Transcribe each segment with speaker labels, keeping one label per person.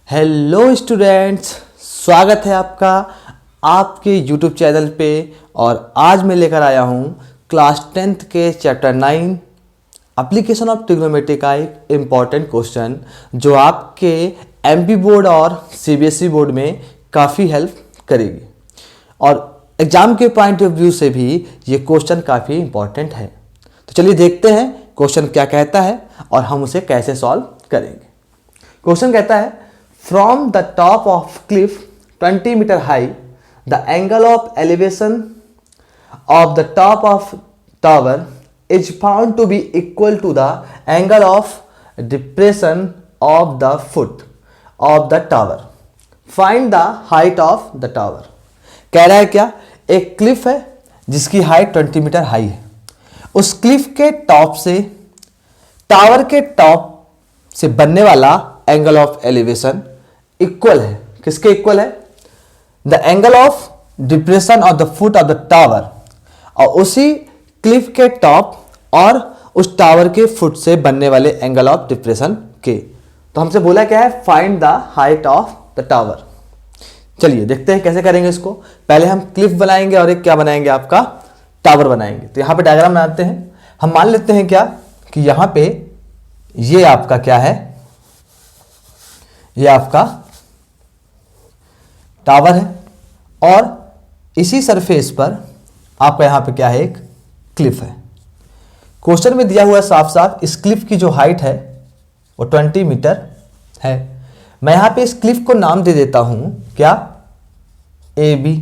Speaker 1: Hello students, स्वागत है आपका आपके यूट्यूब चैनल पे। और आज मैं लेकर आया हूँ क्लास 10th के चैप्टर 9 एप्लीकेशन ऑफ ट्रिग्नोमेट्री का एक इम्पॉर्टेंट क्वेश्चन जो आपके एमपी बोर्ड और सीबीएसई बोर्ड में काफ़ी हेल्प करेगी और एग्जाम के पॉइंट ऑफ व्यू से भी ये क्वेश्चन काफ़ी इम्पॉर्टेंट है। तो चलिए देखते हैं क्वेश्चन क्या कहता है और हम उसे कैसे सॉल्व करेंगे। क्वेश्चन कहता है From the top of cliff 20 meter high, the angle of elevation of the top of tower is found to be equal to the angle of depression of the foot of the tower. Find the height of the tower. कह रहा है क्या, एक Cliff है जिसकी height 20 metre high है। उस Cliff के टॉप से टावर के टॉप से बनने वाला एंगल ऑफ एलिवेशन इक्वल है, किसके इक्वल है? The angle of depression of the foot of the tower, और उसी क्लिफ के टॉप और उस टावर के फुट से बनने वाले एंगल ऑफ डिप्रेशन के। तो हमसे बोला क्या है, find the height of the tower. चलिए देखते हैं कैसे करेंगे इसको। पहले हम क्लिफ बनाएंगे और एक क्या बनाएंगे, आपका टावर बनाएंगे। तो यहां पे डायग्राम बनाते हैं। हम मान लेते हैं क्या कि यहां पे ये आपका क्या है, ये आपका टावर है और इसी सरफेस पर आपका यहां पे क्या है, एक क्लिफ है। क्वेश्चन में दिया हुआ है साफ साफ इस क्लिफ की जो हाइट है वो 20 मीटर है। मैं यहां पे इस क्लिफ को नाम दे देता हूं क्या, ए बी,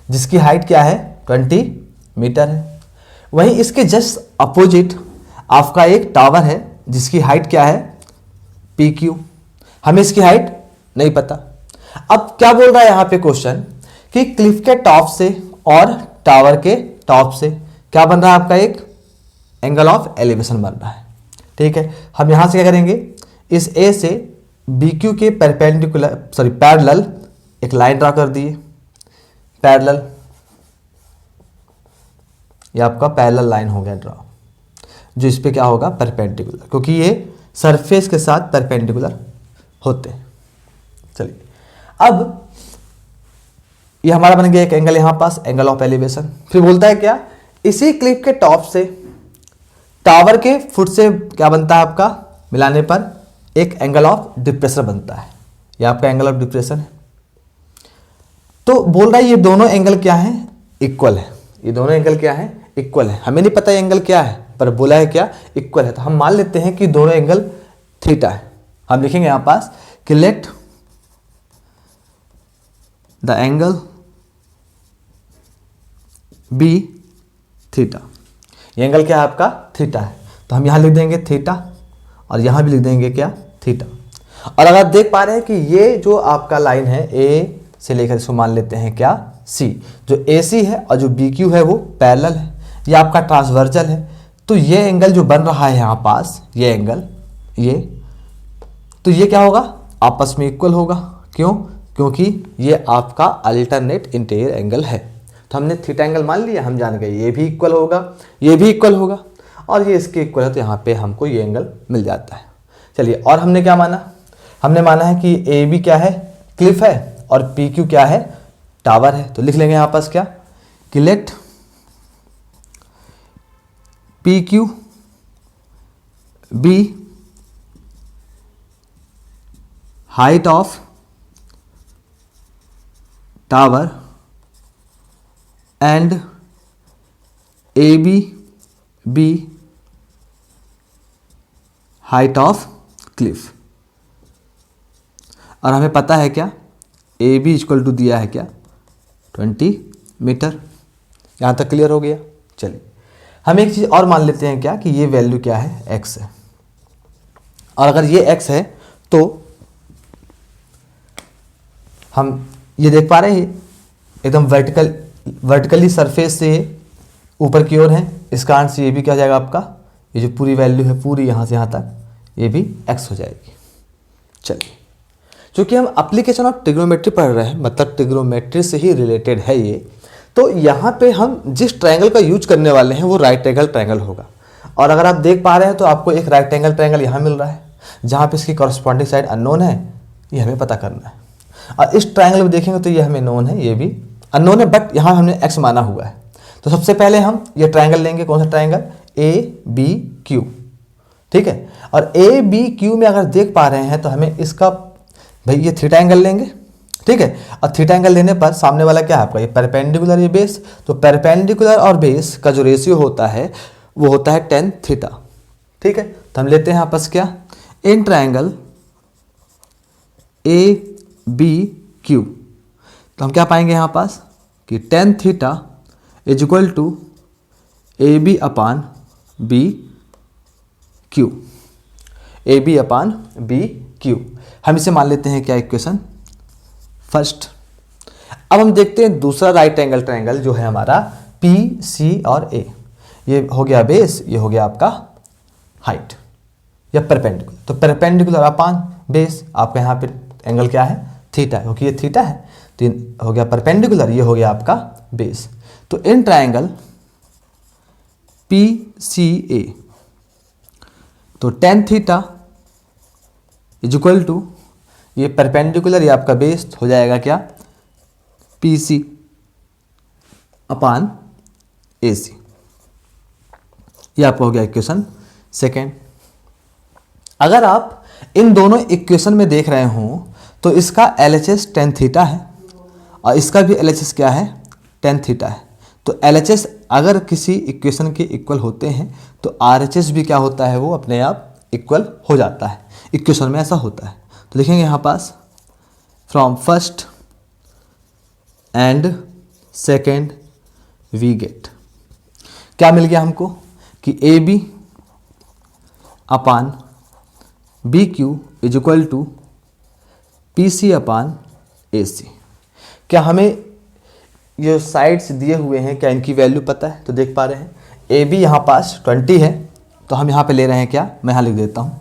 Speaker 1: जिसकी हाइट क्या है 20 मीटर है। वहीं इसके जस्ट अपोजिट आपका एक टावर है जिसकी हाइट क्या है, पी क्यू। हमें इसकी हाइट नहीं पता। अब क्या बोल रहा है यहां पे क्वेश्चन कि क्लिफ के टॉप से और टावर के टॉप से क्या बन रहा है, आपका एक एंगल ऑफ एलिवेशन बन रहा है। ठीक है, हम यहां से क्या करेंगे, इस ए से बी क्यू के पैरेलल एक लाइन ड्रा कर दिए। पैरेलल, ये आपका पैरेलल लाइन हो गया ड्रा, जो इस पे क्या होगा, परपेंडिकुलर, क्योंकि ये सरफेस के साथ परपेंडिकुलर होते हैं। चलिए अब ये हमारा बन गया एक एंगल, यहां पास एंगल ऑफ एलिवेशन। फिर बोलता है क्या, इसी क्लिफ के टॉप से टावर के फुट से क्या बनता है, आपका मिलाने पर एक एंगल ऑफ डिप्रेशन बनता है। ये आपका एंगल ऑफ डिप्रेशन है। तो बोल रहा है ये दोनों एंगल क्या है, इक्वल है। ये दोनों एंगल क्या है, इक्वल है। हमें नहीं पता ये एंगल क्या है, पर बोला है क्या, इक्वल है। तो हम मान लेते हैं कि दोनों एंगल थीटा है। हम लिखेंगे यहां पास कि let the angle be theta. ये एंगल क्या है, आपका थीटा है। तो हम यहां लिख देंगे थीटा और यहां भी लिख देंगे क्या, थीटा। और अगर आप देख पा रहे हैं कि ये जो आपका लाइन है ए से लेकर इसको मान लेते हैं क्या, सी। जो ए सी है और जो बी क्यू है वो पैरेलल है, ये आपका ट्रांसवर्जल है। तो ये एंगल जो बन रहा है यहां पास, ये एंगल, ये, तो ये क्या होगा, आपस में इक्वल होगा। क्यों? क्योंकि ये आपका अल्टरनेट इंटीरियर एंगल है। तो हमने थीटा एंगल मान लिया, हम जान गए ये भी इक्वल होगा, ये भी इक्वल होगा और ये इसके इक्वल है। तो यहाँ पे हमको ये एंगल मिल जाता है। चलिए, और हमने क्या माना, हमने माना है कि ए बी क्या है, क्लिफ है, और पी क्यू क्या है, टावर है। तो लिख लेंगे यहाँ पास क्या, कि let P Q be height of tower and A B be height of cliff. और हमें पता है क्या, ए बी इक्वल टू दिया है क्या, 20 मीटर। यहां तक क्लियर हो गया। चलिए हम एक चीज और मान लेते हैं क्या, कि ये वैल्यू क्या है, एक्स है। और अगर ये एक्स है तो हम ये देख पा रहे हैं एकदम वर्टिकली सरफेस से ऊपर की ओर है। इस कारण से ये भी क्या हो जाएगा आपका, ये जो पूरी वैल्यू है पूरी यहाँ से यहाँ तक, ये भी एक्स हो जाएगी। चलिए, चूंकि हम एप्लीकेशन ऑफ ट्रिग्नोमेट्री पढ़ रहे हैं, मतलब ट्रिग्नोमेट्री से ही रिलेटेड है ये, तो यहाँ पे हम जिस ट्रायंगल का यूज करने वाले हैं वो राइट एंगल ट्रायंगल होगा। और अगर आप देख पा रहे हैं तो आपको एक राइट एंगल ट्रायंगल यहाँ मिल रहा है, जहाँ पे इसकी कॉरस्पॉन्डिंग साइड अननोन है, ये हमें पता करना है। और इस ट्रायंगल में देखेंगे तो ये हमें नोन है, ये भी अननोन है, बट यहाँ हमने x माना हुआ है। तो सबसे पहले हम ये ट्रायंगल लेंगे, कौन सा ट्रायंगल, ए बी क्यू, ठीक है। और ए बी क्यू में अगर देख पा रहे हैं तो हमें इसका भाई ये थीटा एंगल लेंगे, ठीक है। और थीटा एंगल लेने पर सामने वाला क्या है आपका, ये परपेंडिकुलर, ये बेस, तो परपेंडिकुलर और बेस का जो रेशियो होता है वो होता है tan थीटा, ठीक है। तो हम लेते हैं आपस क्या, in triangle A B Q, तो हम क्या पाएंगे यहाँ पास कि tan theta is equal to A B upon B Q, A B upon B Q. हम इसे मान लेते हैं क्या, इक्वेशन फर्स्ट। अब हम देखते हैं दूसरा राइट एंगल ट्रायंगल जो है हमारा पी सी और ए, ये हो गया बेस, ये हो गया आपका हाइट या परपेंडिकुलर। तो परपेंडिकुलर अपान बेस, आपका यहाँ पे एंगल क्या है, थीटा है, क्योंकि ये थीटा है तो ये हो गया परपेंडिकुलर, ये हो गया आपका बेस। तो in triangle P C A, तो tan theta is equal to ये परपेंडिकुलर, ये आपका बेस हो जाएगा क्या, पी सी अपान ए सी, ये आपका हो गया इक्वेशन सेकेंड। अगर आप इन दोनों इक्वेशन में देख रहे हो तो इसका LHS tan थीटा है और इसका भी LHS क्या है, tan थीटा है। तो LHS अगर किसी इक्वेशन के इक्वल होते हैं तो RHS भी क्या होता है, वो अपने आप इक्वल हो जाता है, इक्वेशन में ऐसा होता है। तो देखेंगे यहाँ पास from first and second we get, क्या मिल गया हमको कि A B upon B Q is equal to P C upon A C. क्या हमें ये साइड्स दिए हुए हैं, क्या इनकी वैल्यू पता है, तो देख पा रहे हैं ए बी यहाँ पास 20 है, तो हम यहाँ पे ले रहे हैं क्या, मैं यहाँ लिख देता हूँ,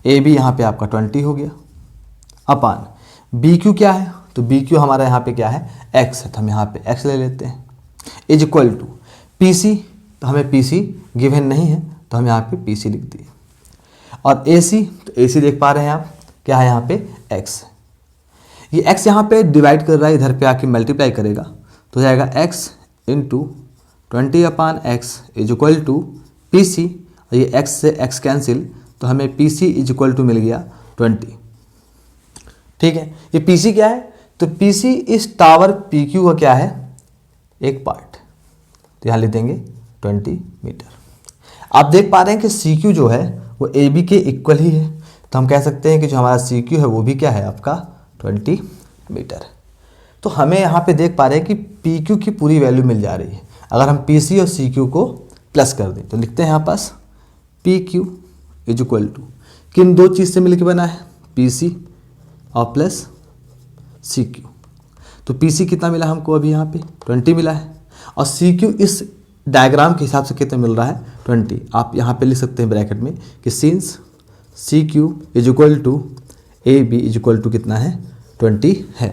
Speaker 1: ए बी यहाँ पे आपका 20 हो गया अपान बी क्यू क्या है, तो बी क्यू हमारा यहाँ पे क्या है, एक्स है, तो हम यहाँ पे एक्स ले लेते हैं, is equal to P C, तो हमें पी सी गिवन नहीं है तो हम यहाँ पे पी सी लिख दिए, और ए सी, तो ए सी देख पा रहे हैं आप क्या है यहाँ पे एक्स, ये एक्स यहाँ पे डिवाइड कर रहा है, इधर पे आके मल्टीप्लाई करेगा तो हो जाएगा x into 20 upon x is equal to P C, और ये एक्स से एक्स कैंसिल, तो हमें P C is equal to मिल गया 20, ठीक है। ये पी सी क्या है, तो पी सी इस टावर पी क्यू का क्या है, एक पार्ट, तो यहाँ लिख देंगे 20 मीटर। आप देख पा रहे हैं कि सी क्यू जो है वो ए बी के इक्वल ही है, तो हम कह सकते हैं कि जो हमारा सी क्यू है वो भी क्या है आपका 20 मीटर। तो हमें यहाँ पे देख पा रहे हैं कि पी क्यू की पूरी वैल्यू मिल जा रही है। अगर हम पी सी और सी क्यू को प्लस कर दें तो लिखते हैं यहाँ पास P Q is equal to, किन दो चीज़ से मिलकर बना है, पी सी और प्लस सी क्यू। तो पी सी कितना मिला हमको अभी यहाँ पे 20 मिला है, और सी क्यू इस डायग्राम के हिसाब से कितना मिल रहा है 20। आप यहाँ पे लिख सकते हैं ब्रैकेट में कि since C Q is equal to A B is equal to कितना है 20 है।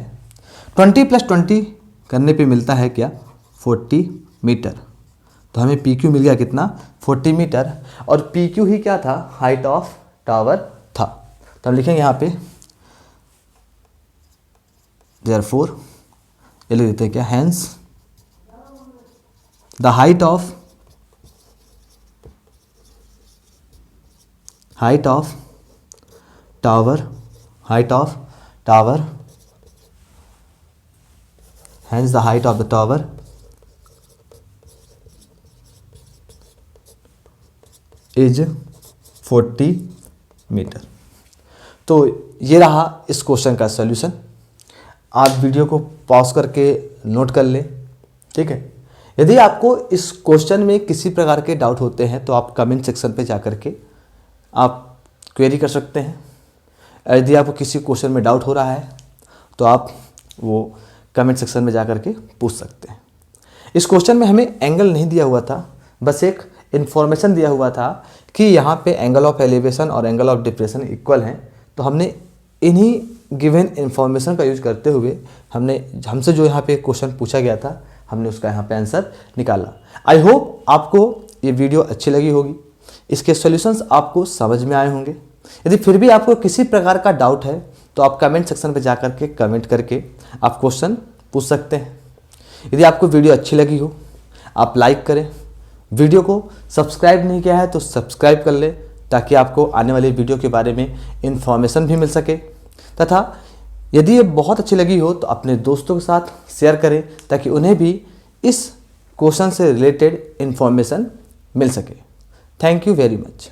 Speaker 1: 20 प्लस 20 करने पे मिलता है क्या 40 मीटर। तो हमें पी क्यू मिल गया कितना 40 मीटर, और पी क्यू ही क्या था, हाइट ऑफ टावर था। तो हम लिखेंगे यहाँ पे देयरफॉर, ये लिख देते हैं क्या, hence the height of tower hence the height of the tower is 40 metre. तो ये रहा इस क्वेश्चन का सॉल्यूशन। आप वीडियो को पॉज करके नोट कर लें, ठीक है। यदि आपको इस क्वेश्चन में किसी प्रकार के डाउट होते हैं तो आप कमेंट सेक्शन पे जा करके आप क्वेरी कर सकते हैं। यदि आपको किसी क्वेश्चन में डाउट हो रहा है तो आप वो कमेंट सेक्शन में जा करके पूछ सकते हैं। इस क्वेश्चन में हमें एंगल नहीं दिया हुआ था, बस एक इन्फॉर्मेशन दिया हुआ था कि यहाँ पे एंगल ऑफ एलिवेशन और एंगल ऑफ डिप्रेशन इक्वल हैं। तो हमने इन्हीं गिवन इन्फॉर्मेशन का यूज करते हुए हमसे जो यहाँ पे क्वेश्चन पूछा गया था हमने उसका यहाँ पे आंसर निकाला। आई होप आपको ये वीडियो अच्छी लगी होगी, इसके सॉल्यूशंस आपको समझ में आए होंगे। यदि फिर भी आपको किसी प्रकार का डाउट है तो आप कमेंट सेक्शन पर जा कर के कमेंट करके आप क्वेश्चन पूछ सकते हैं। यदि आपको वीडियो अच्छी लगी हो आप लाइक करें, वीडियो को सब्सक्राइब नहीं किया है तो सब्सक्राइब कर ले ताकि आपको आने वाली वीडियो के बारे में इन्फॉर्मेशन भी मिल सके, तथा यदि ये बहुत अच्छी लगी हो तो अपने दोस्तों के साथ शेयर करें ताकि उन्हें भी इस क्वेश्चन से रिलेटेड इन्फॉर्मेशन मिल सके। Thank you very much.